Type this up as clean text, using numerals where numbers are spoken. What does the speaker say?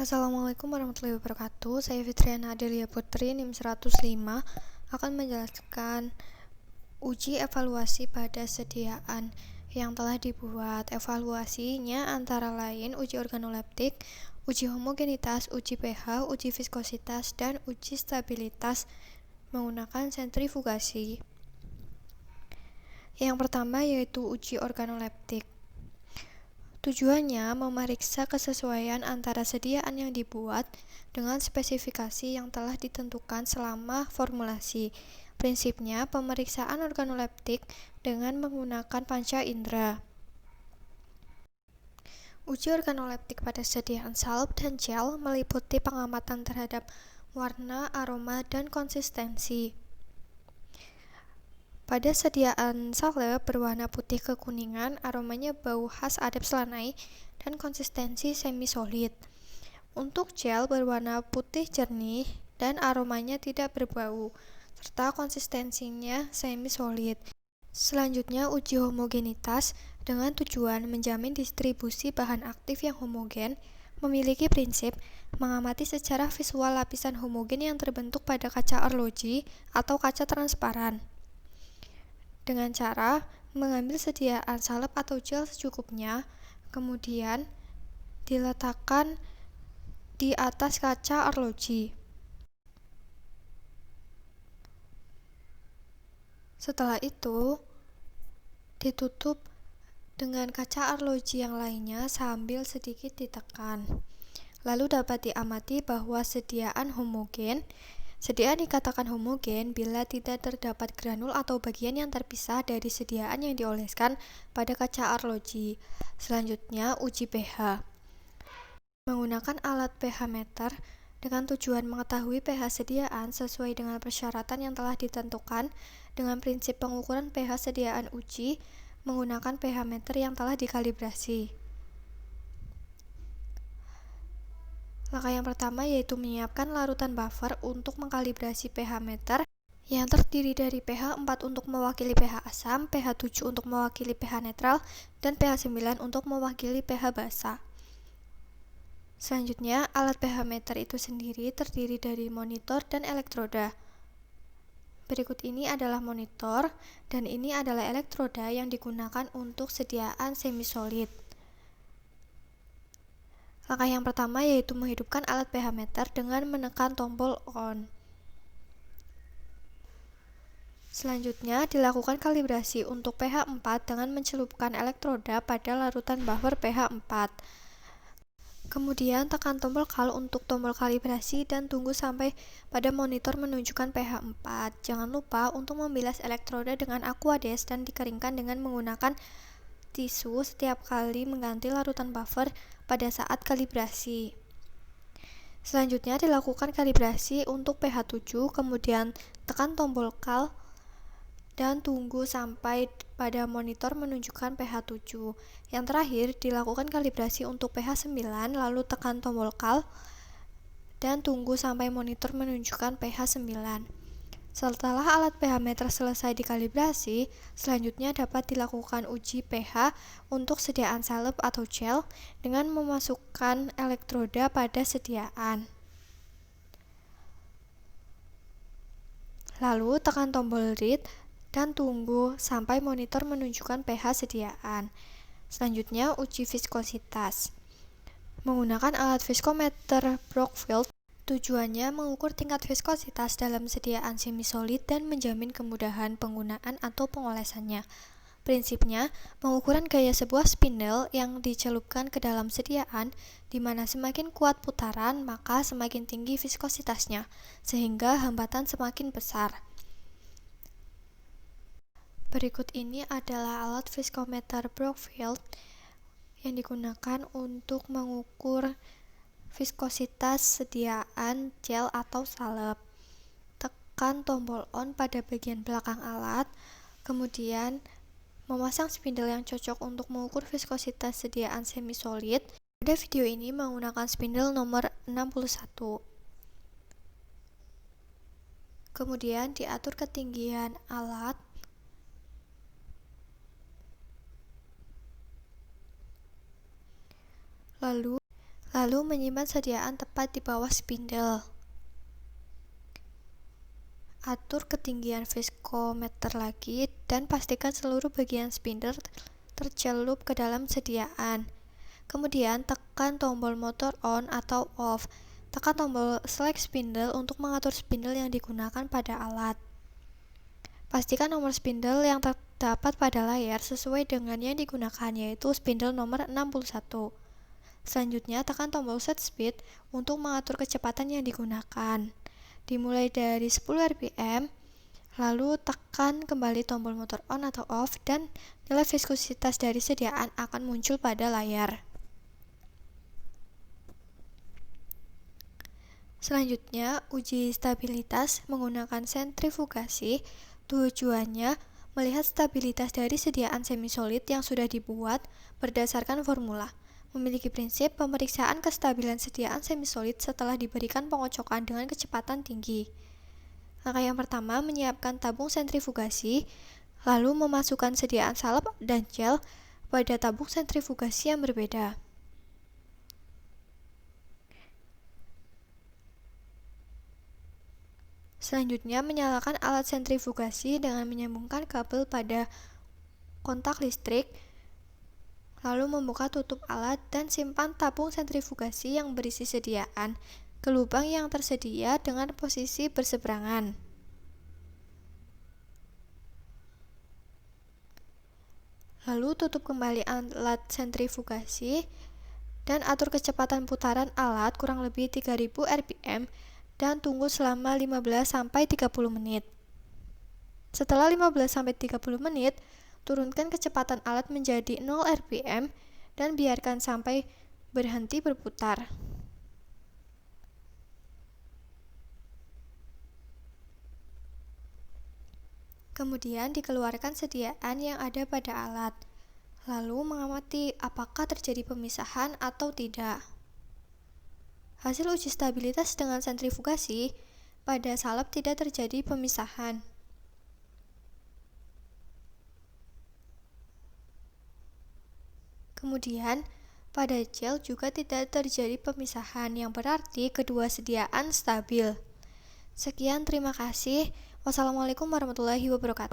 Assalamualaikum warahmatullahi wabarakatuh. Saya Fitriana Adelia Putri, NIM 105, akan menjelaskan uji evaluasi pada sediaan yang telah dibuat. Evaluasinya antara lain uji organoleptik, uji homogenitas, uji pH, uji viskositas, dan uji stabilitas menggunakan sentrifugasi. Yang pertama yaitu uji organoleptik. Tujuannya memeriksa kesesuaian antara sediaan yang dibuat dengan spesifikasi yang telah ditentukan selama formulasi. Prinsipnya pemeriksaan organoleptik dengan menggunakan panca indera. Uji organoleptik pada sediaan salep dan gel meliputi pengamatan terhadap warna, aroma, dan konsistensi. Pada sediaan salep berwarna putih kekuningan, aromanya bau khas adep selanai, dan konsistensi semi-solid. Untuk gel berwarna putih jernih dan aromanya tidak berbau, serta konsistensinya semi-solid. Selanjutnya uji homogenitas dengan tujuan menjamin distribusi bahan aktif yang homogen, memiliki prinsip mengamati secara visual lapisan homogen yang terbentuk pada kaca arloji atau kaca transparan, dengan cara mengambil sediaan salep atau gel secukupnya, kemudian diletakkan di atas kaca arloji. Setelah itu, ditutup dengan kaca arloji yang lainnya sambil sedikit ditekan. Lalu dapat diamati bahwa sediaan dikatakan homogen bila tidak terdapat granul atau bagian yang terpisah dari sediaan yang dioleskan pada kaca arloji. Selanjutnya, uji pH. Menggunakan alat pH meter dengan tujuan mengetahui pH sediaan sesuai dengan persyaratan yang telah ditentukan dengan prinsip pengukuran pH sediaan uji menggunakan pH meter yang telah dikalibrasi. Langkah yang pertama yaitu menyiapkan larutan buffer untuk mengkalibrasi pH meter yang terdiri dari pH 4 untuk mewakili pH asam, pH 7 untuk mewakili pH netral, dan pH 9 untuk mewakili pH basa. Selanjutnya, alat pH meter itu sendiri terdiri dari monitor dan elektroda. Berikut ini adalah monitor, dan ini adalah elektroda yang digunakan untuk sediaan semi-solid. Langkah yang pertama yaitu menghidupkan alat pH meter dengan menekan tombol on. Selanjutnya, dilakukan kalibrasi untuk pH 4 dengan mencelupkan elektroda pada larutan buffer pH 4. Kemudian, tekan tombol kal untuk tombol kalibrasi dan tunggu sampai pada monitor menunjukkan pH 4. Jangan lupa untuk membilas elektroda dengan aquades dan dikeringkan dengan menggunakan tisu setiap kali mengganti larutan buffer pada saat kalibrasi. Selanjutnya dilakukan kalibrasi untuk pH 7, kemudian tekan tombol kal dan tunggu sampai pada monitor menunjukkan pH 7. Yang terakhir dilakukan kalibrasi untuk pH 9, lalu tekan tombol kal dan tunggu sampai monitor menunjukkan pH 9. Setelah alat pH meter selesai dikalibrasi, selanjutnya dapat dilakukan uji pH untuk sediaan salep atau gel dengan memasukkan elektroda pada sediaan. Lalu tekan tombol read dan tunggu sampai monitor menunjukkan pH sediaan. Selanjutnya uji viskositas. Menggunakan alat viskometer Brockfield. Tujuannya mengukur tingkat viskositas dalam sediaan semi-solid dan menjamin kemudahan penggunaan atau pengolesannya. Prinsipnya, pengukuran gaya sebuah spindle yang dicelupkan ke dalam sediaan, di mana semakin kuat putaran, maka semakin tinggi viskositasnya, sehingga hambatan semakin besar. Berikut ini adalah alat viskometer Brockfield yang digunakan untuk mengukur viskositas sediaan gel atau salep. Tekan tombol on pada bagian belakang alat, kemudian memasang spindle yang cocok untuk mengukur viskositas sediaan semi-solid. Pada video ini menggunakan spindle nomor 61. Kemudian diatur ketinggian alat. Lalu menyimpan sediaan tepat di bawah spindle. Atur ketinggian viskometer lagi dan pastikan seluruh bagian spindle tercelup ke dalam sediaan. Kemudian tekan tombol motor on atau off. Tekan tombol select spindle untuk mengatur spindle yang digunakan pada alat. Pastikan nomor spindle yang terdapat pada layar sesuai dengan yang digunakan, yaitu spindle nomor 61. Selanjutnya tekan tombol set speed untuk mengatur kecepatan yang digunakan. Dimulai dari 10 rpm, lalu tekan kembali tombol motor on atau off dan nilai viskositas dari sediaan akan muncul pada layar. Selanjutnya, uji stabilitas menggunakan sentrifugasi. Tujuannya melihat stabilitas dari sediaan semisolid yang sudah dibuat berdasarkan formula. Memiliki prinsip pemeriksaan kestabilan sediaan semisolid setelah diberikan pengocokan dengan kecepatan tinggi. Langkah yang pertama, menyiapkan tabung sentrifugasi, lalu memasukkan sediaan salep dan gel pada tabung sentrifugasi yang berbeda. Selanjutnya, menyalakan alat sentrifugasi dengan menyambungkan kabel pada kontak listrik, lalu membuka tutup alat dan simpan tabung sentrifugasi yang berisi sediaan ke lubang yang tersedia dengan posisi berseberangan. Lalu tutup kembali alat sentrifugasi dan atur kecepatan putaran alat kurang lebih 3000 rpm dan tunggu selama 15-30 menit. Setelah 15-30 menit, turunkan kecepatan alat menjadi 0 rpm dan biarkan sampai berhenti berputar. Kemudian dikeluarkan sediaan yang ada pada alat, lalu mengamati apakah terjadi pemisahan atau tidak. Hasil uji stabilitas dengan sentrifugasi, pada salep tidak terjadi pemisahan. Kemudian, pada gel juga tidak terjadi pemisahan, yang berarti kedua sediaan stabil. Sekian, terima kasih. Wassalamualaikum warahmatullahi wabarakatuh.